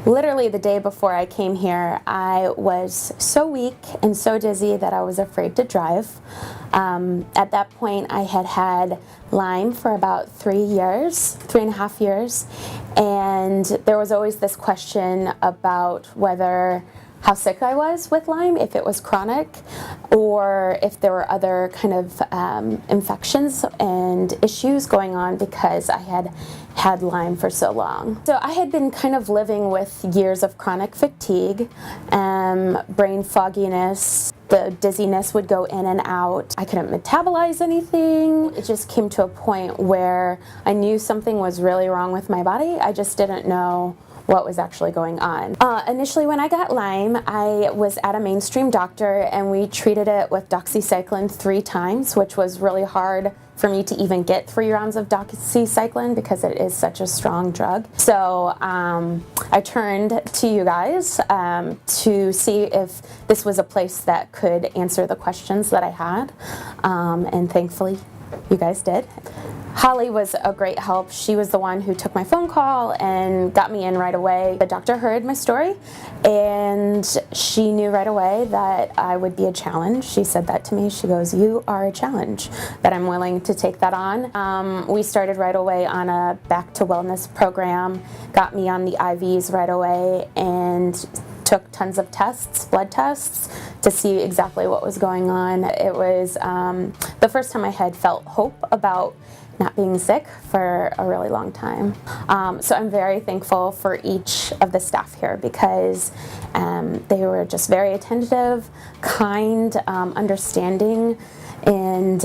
Literally the day before I came here, I was so weak and so dizzy that I was afraid to drive. At that point, I had had Lyme for about 3.5 years, and there was always this question about whether how sick I was with Lyme, if it was chronic, or if there were other kind of infections and issues going on because I had had Lyme for so long. So I had been kind of living with years of chronic fatigue, brain fogginess. The dizziness would go in and out. I couldn't metabolize anything. It just came to a point where I knew something was really wrong with my body. I just didn't know what was actually going on. Initially when I got Lyme, I was at a mainstream doctor and we treated it with doxycycline 3 times, which was really hard for me to even get 3 rounds of doxycycline because it is such a strong drug. So I turned to you guys to see if this was a place that could answer the questions that I had, and thankfully you guys did. Holly was a great help. She was the one who took my phone call and got me in right away. The doctor heard my story and she knew right away that I would be a challenge. She said that to me. She goes, "You are a challenge," that I'm willing to take that on. We started right away on a back to wellness program, got me on the IVs right away, and took tons of tests, blood tests, to see exactly what was going on. It was the first time I had felt hope about not being sick for a really long time. So I'm very thankful for each of the staff here because they were just very attentive, kind, understanding, and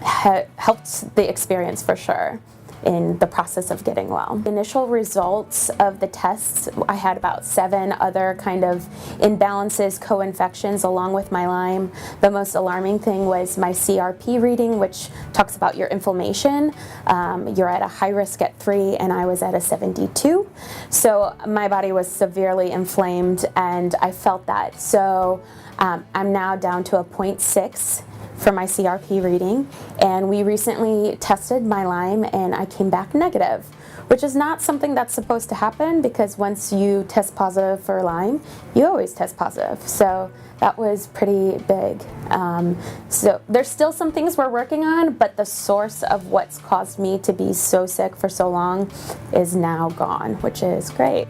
helped the experience for sure in the process of getting well. The initial results of the tests, I had about 7 other kind of imbalances, co-infections along with my Lyme. The most alarming thing was my CRP reading, which talks about your inflammation. You're at a high risk at 3 and I was at a 72. So my body was severely inflamed and I felt that. So I'm now down to a 0.6 for my CRP reading, and we recently tested my Lyme and I came back negative, which is not something that's supposed to happen because once you test positive for Lyme, you always test positive. So that was pretty big. So there's still some things we're working on, but the source of what's caused me to be so sick for so long is now gone, which is great.